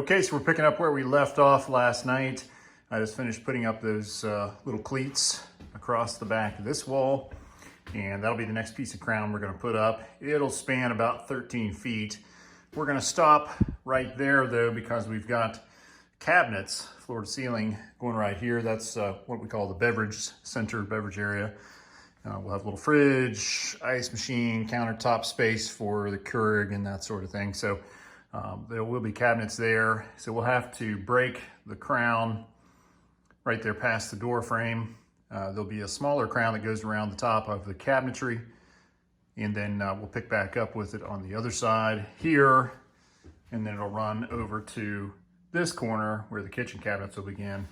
Okay, so we're picking up where we left off last night. I just finished putting up those little cleats across the back of this wall, and that'll be the next piece of crown we're going to put up. It'll span about 13 feet. We're going to stop right there though, because we've got cabinets, floor to ceiling, going right here. That's what we call the beverage center, beverage area. We'll have a little fridge, ice machine, countertop space for the Keurig and that sort of thing. So there will be cabinets there. So we'll have to break the crown right there past the door frame. There'll be a smaller crown that goes around the top of the cabinetry. And then we'll pick back up with it on the other side here. And then it'll run over to this corner where the kitchen cabinets will begin.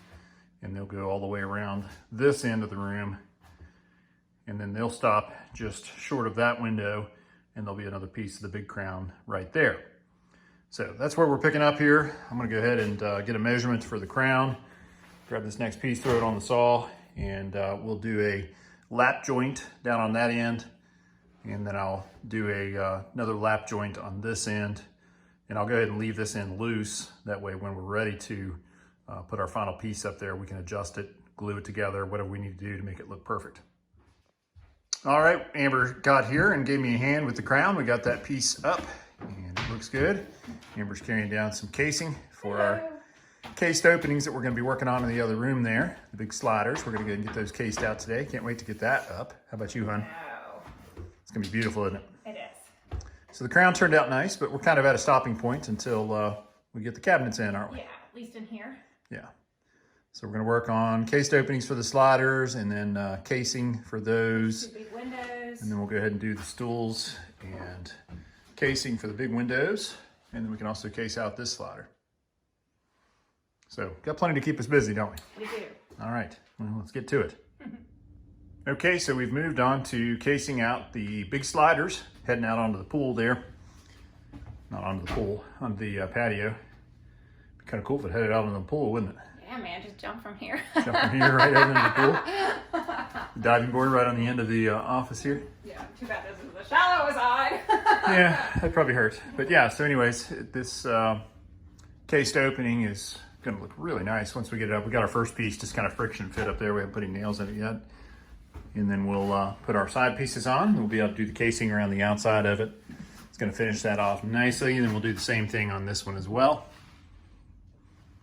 And they'll go all the way around this end of the room. And then they'll stop just short of that window. And there'll be another piece of the big crown right there. So that's where we're picking up here. I'm gonna go ahead and get a measurement for the crown. Grab this next piece, throw it on the saw, and we'll do a lap joint down on that end. And then I'll do another lap joint on this end. And I'll go ahead and leave this end loose. That way when we're ready to put our final piece up there, we can adjust it, glue it together, whatever we need to do to make it look perfect. All right, Amber got here and gave me a hand with the crown. We got that piece up and it looks good. Amber's carrying down some casing for our cased openings that we're gonna be working on in the other room there. The big sliders, we're gonna go and get those cased out today. Can't wait to get that up. How about you, hon? It's gonna be beautiful, isn't it? It is. So the crown turned out nice, but we're kind of at a stopping point until we get the cabinets in, aren't we? Yeah, at least in here. Yeah. So we're gonna work on cased openings for the sliders and then casing for those. 2 big windows. And then we'll go ahead and do the stools and casing for the big windows. And then we can also case out this slider. So got plenty to keep us busy, don't we? We do. All right, well, let's get to it. Okay, so we've moved on to casing out the big sliders, heading out onto the pool there. Not onto the pool, onto the patio. Be kind of cool if it headed out into the pool, wouldn't it? Yeah, man, just jump from here. Jump from here right over into the pool. The diving board right on the end of the office here. Yeah, too bad this is the shallow side. Yeah, that probably hurt. But yeah, so anyways, this cased opening is gonna look really nice once we get it up. We got our first piece just kind of friction fit up there. We haven't put any nails in it yet. And then we'll put our side pieces on. We'll be able to do the casing around the outside of it. It's gonna finish that off nicely. And then we'll do the same thing on this one as well.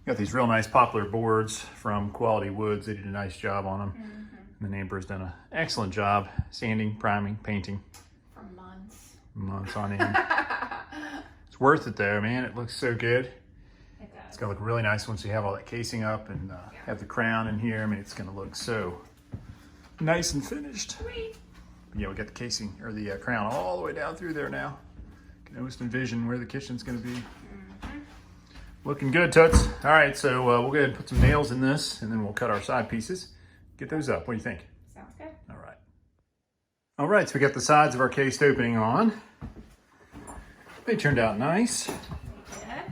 Got these real nice poplar boards from Quality Woods. They did a nice job on them. And the neighbor's done an excellent job sanding, priming, painting. For months. Months on end. It's worth it though, man. It looks so good. It does. It's gonna look really nice once you have all that casing up and have the crown in here. I mean, it's gonna look so nice and finished. Sweet. But yeah, we got the casing or the crown all the way down through there now. You can almost envision where the kitchen's gonna be. Looking good, Toots. All right, so we'll go ahead and put some nails in this and then we'll cut our side pieces. Get those up. What do you think? Sounds good. All right. All right, so we got the sides of our cased opening on. They turned out nice. Yeah.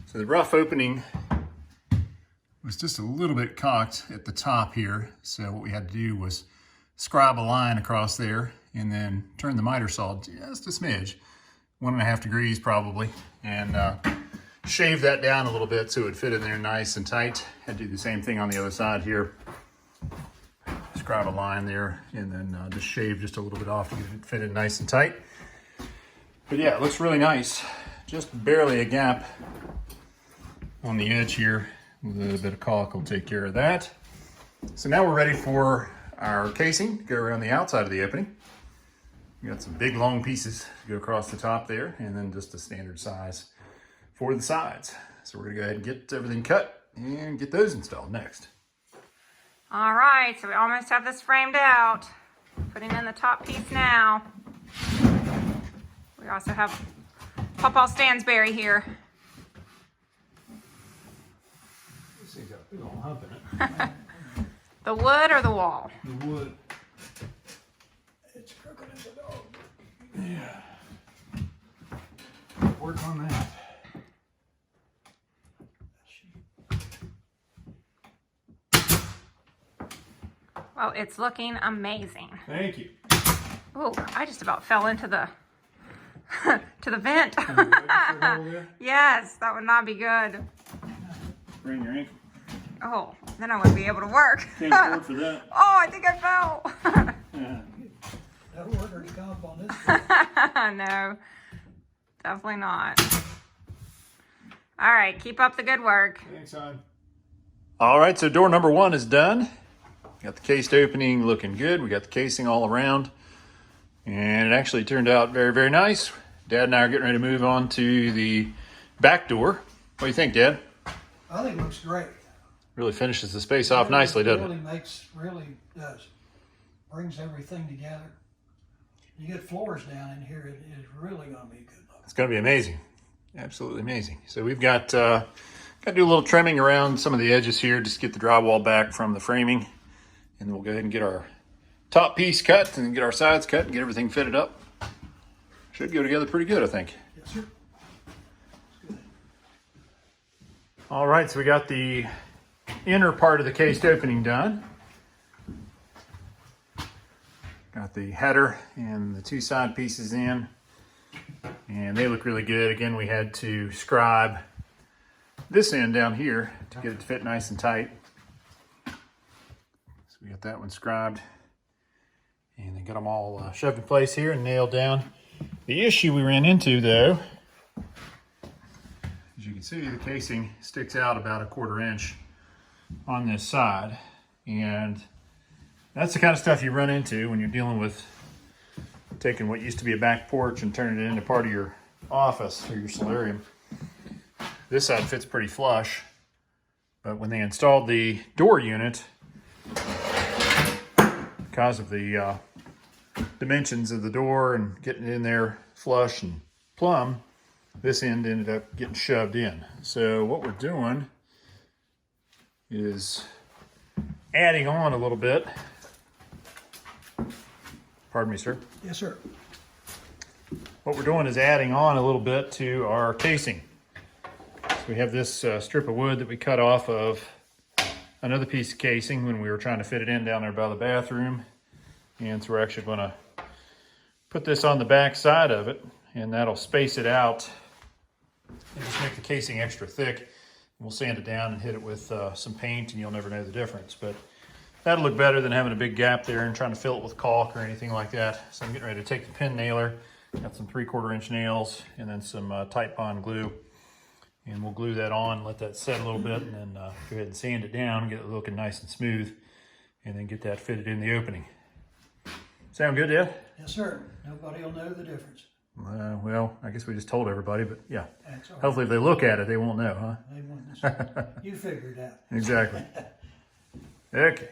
So the rough opening was just a little bit cocked at the top here. So what we had to do was scribe a line across there and then turn the miter saw just a smidge, 1.5 degrees probably, and shave that down a little bit so it would fit in there nice and tight. Had to do the same thing on the other side here. Scribe a line there and then just shave just a little bit off to get it fit in nice and tight. But yeah, it looks really nice. Just barely a gap on the edge here. A little bit of caulk will take care of that. So now we're ready for our casing to go around the outside of the opening. We got some big long pieces to go across the top there and then just a standard size for the sides. So we're gonna go ahead and get everything cut and get those installed next. All right, so we almost have this framed out. Putting in the top piece now. We also have Pawpaw Stansberry here. This thing's got a big old hump in it. The wood or the wall? The wood. It's crooked as a dog. Yeah. Work on that. Well, it's looking amazing. Thank you. Oh, I just about fell into the to the vent. There? Yes, that would not be good. Sprain your ankle. Oh, then I wouldn't be able to work. Can't afford for that. Oh, I think I fell. Yeah. That'll work to comp on this. No, definitely not. All right, keep up the good work. Thanks, hon. All right, so door number 1 is done. Got the cased opening looking good. We got the casing all around. And it actually turned out very, very nice. Dad and I are getting ready to move on to the back door. What do you think, Dad? I think it looks great. Really finishes the space off nicely, doesn't it? Really does. Brings everything together. You get floors down in here, it is really going to be good look. It's going to be amazing. Absolutely amazing. So we've got to do a little trimming around some of the edges here, just get the drywall back from the framing. And then we'll go ahead and get our top piece cut and get our sides cut and get everything fitted up. Should go together pretty good, I think. Yes, sir. Good. All right, so we got the inner part of the cased opening done. Got the header and the 2 side pieces in, and they look really good. Again, we had to scribe this end down here to get it to fit nice and tight. So we got that one scribed, and then got them all shoved in place here and nailed down. The issue we ran into, though, as you can see, the casing sticks out about 1/4 inch on this side, and that's the kind of stuff you run into when you're dealing with taking what used to be a back porch and turning it into part of your office or your solarium. This side fits pretty flush, but when they installed the door unit, because of the dimensions of the door and getting it in there flush and plumb, this end ended up getting shoved in. So what we're doing is adding on a little bit. Pardon me, sir. Yes, sir. What we're doing is adding on a little bit to our casing. So we have this strip of wood that we cut off of another piece of casing when we were trying to fit it in down there by the bathroom. And so we're actually going to put this on the back side of it, and that'll space it out and just make the casing extra thick. We'll sand it down and hit it with some paint, and you'll never know the difference. But that'll look better than having a big gap there and trying to fill it with caulk or anything like that. So I'm getting ready to take the pin nailer, got some 3/4 inch nails, and then some Tite Bond glue. And we'll glue that on, let that set a little bit, and then go ahead and sand it down, get it looking nice and smooth, and then get that fitted in the opening. Sound good, Dad? Yes, sir. Nobody will know the difference. Well, I guess we just told everybody, but yeah. That's all right. Hopefully if they look at it, they won't know, huh? They want this. You figured it out. Exactly. Okay.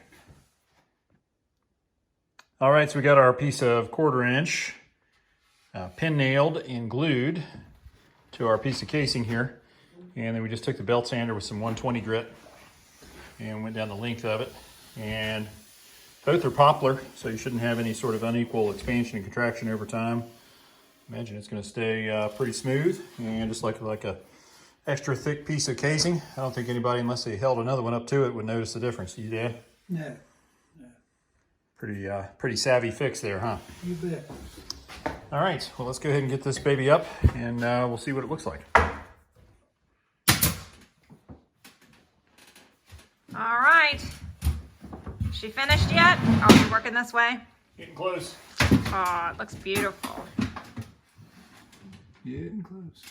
All right, so we got our piece of 1/4 inch pin nailed and glued to our piece of casing here. And then we just took the belt sander with some 120 grit and went down the length of it. And both are poplar, so you shouldn't have any sort of unequal expansion and contraction over time. Imagine it's going to stay pretty smooth and just like a extra thick piece of casing. I don't think anybody, unless they held another one up to it, would notice the difference. You did? No. Pretty savvy fix there, huh? You bet. All right, well, let's go ahead and get this baby up, and we'll see what it looks like. All right. She finished yet? Are we working this way? Getting close. Oh, it looks beautiful. Getting close.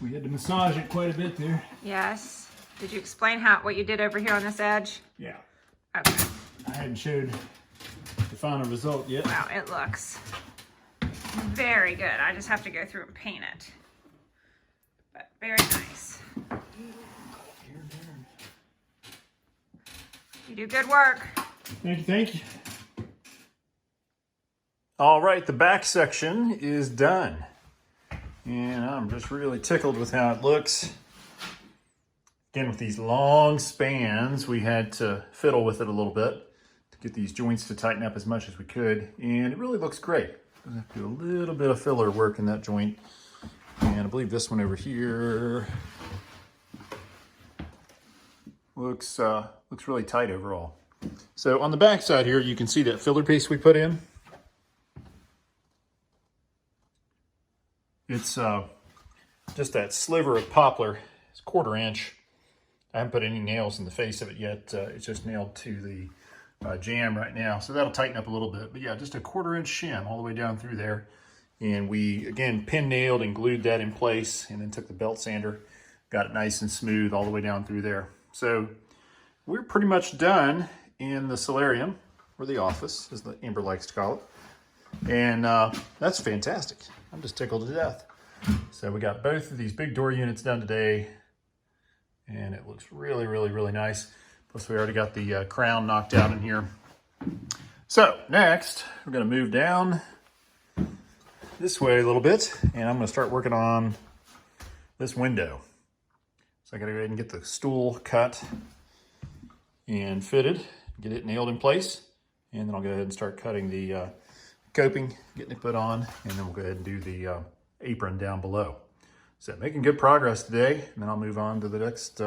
We had to massage it quite a bit there. Yes. Did you explain what you did over here on this edge? Yeah. Okay. I hadn't showed the final result yet. Wow, it looks very good. I just have to go through and paint it. But very nice. You do good work. Thank you, thank you. All right, the back section is done. And I'm just really tickled with how it looks. Again, with these long spans, we had to fiddle with it a little bit to get these joints to tighten up as much as we could. And it really looks great. I'm gonna have to do a little bit of filler work in that joint. And I believe this one over here looks really tight overall. So on the back side here, you can see that filler piece we put in. It's just that sliver of poplar. It's 1/4 inch. I haven't put any nails in the face of it yet. It's just nailed to the jamb right now. So that'll tighten up a little bit. But yeah, just a 1/4 inch shim all the way down through there. And we, again, pin nailed and glued that in place, and then took the belt sander, got it nice and smooth all the way down through there. So we're pretty much done in the solarium, or the office, as the Amber likes to call it. And that's fantastic. I'm just tickled to death. So we got both of these big door units done today, and it looks really, really, really nice. Plus we already got the crown knocked out in here. So next, we're gonna move down this way a little bit, and I'm gonna start working on this window. So I gotta go ahead and get the stool cut and fitted, get it nailed in place, and then I'll go ahead and start cutting the coping, getting it put on, and then we'll go ahead and do the apron down below. So making good progress today, and then I'll move on to the next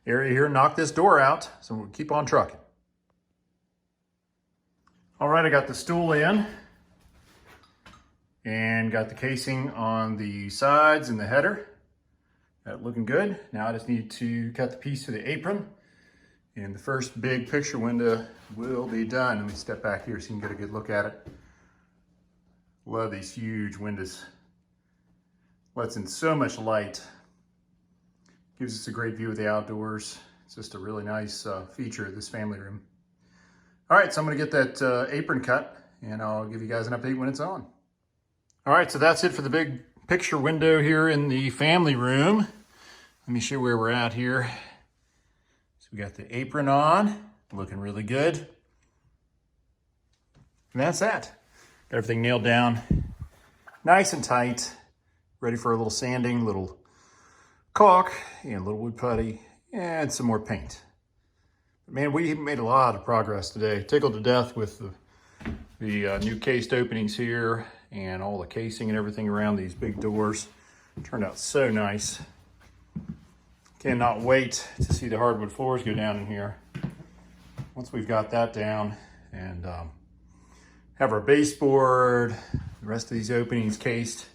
area here and knock this door out, so we'll keep on trucking. All right, I got the stool in and got the casing on the sides and the header. That looking good. Now I just need to cut the piece for the apron, and the first big picture window will be done. Let me step back here so you can get a good look at it. Love these huge windows. Lets in so much light. Gives us a great view of the outdoors. It's just a really nice feature of this family room. All right, so I'm gonna get that apron cut, and I'll give you guys an update when it's on. All right, so that's it for the big picture window here in the family room. Let me show you where we're at here. So we got the apron on, looking really good. And that's that. Got everything nailed down, nice and tight, ready for a little sanding, little caulk, and a little wood putty, and some more paint. But man, we made a lot of progress today. Tickled to death with the new cased openings here, and all the casing and everything around these big doors. Turned out so nice. Cannot wait to see the hardwood floors go down in here. Once we've got that down and have our baseboard, the rest of these openings cased,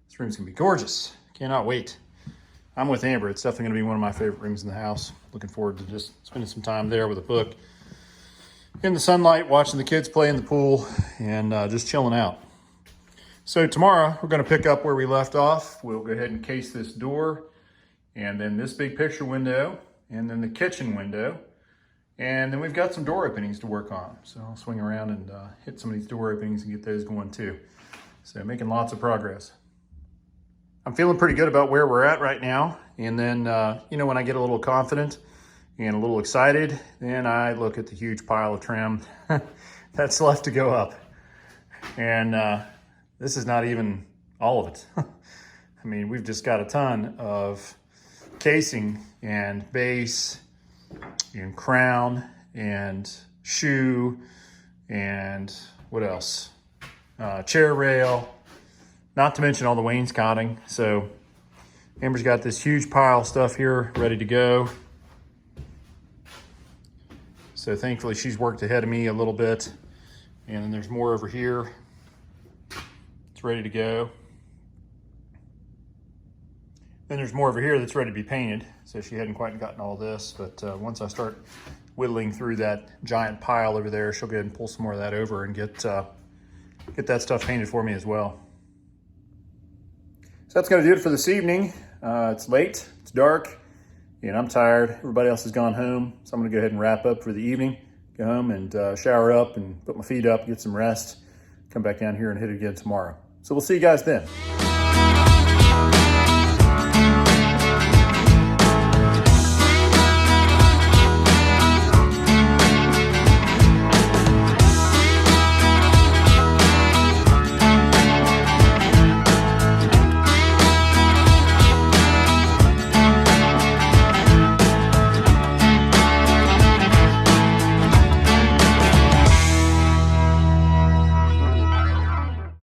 this room's gonna be gorgeous. Cannot wait. I'm with Amber. It's definitely gonna be one of my favorite rooms in the house. Looking forward to just spending some time there with a book, in the sunlight, watching the kids play in the pool, and just chilling out. So tomorrow we're gonna pick up where we left off. We'll go ahead and case this door, and then this big picture window, and then the kitchen window. And then we've got some door openings to work on. So I'll swing around and hit some of these door openings and get those going too. So making lots of progress. I'm feeling pretty good about where we're at right now. And then, you know, when I get a little confident and a little excited, then I look at the huge pile of trim that's left to go up. And this is not even all of it. I mean, we've just got a ton of casing and base and crown and shoe and what else? Chair rail, not to mention all the wainscoting. So Amber's got this huge pile of stuff here ready to go. So thankfully she's worked ahead of me a little bit. And then there's more over here. It's ready to go. Then there's more over here that's ready to be painted. So she hadn't quite gotten all this, but once I start whittling through that giant pile over there, she'll go ahead and pull some more of that over and get that stuff painted for me as well. So that's gonna do it for this evening. It's late, it's dark, and I'm tired. Everybody else has gone home, so I'm gonna go ahead and wrap up for the evening. Go home and shower up and put my feet up, get some rest. Come back down here and hit it again tomorrow. So we'll see you guys then.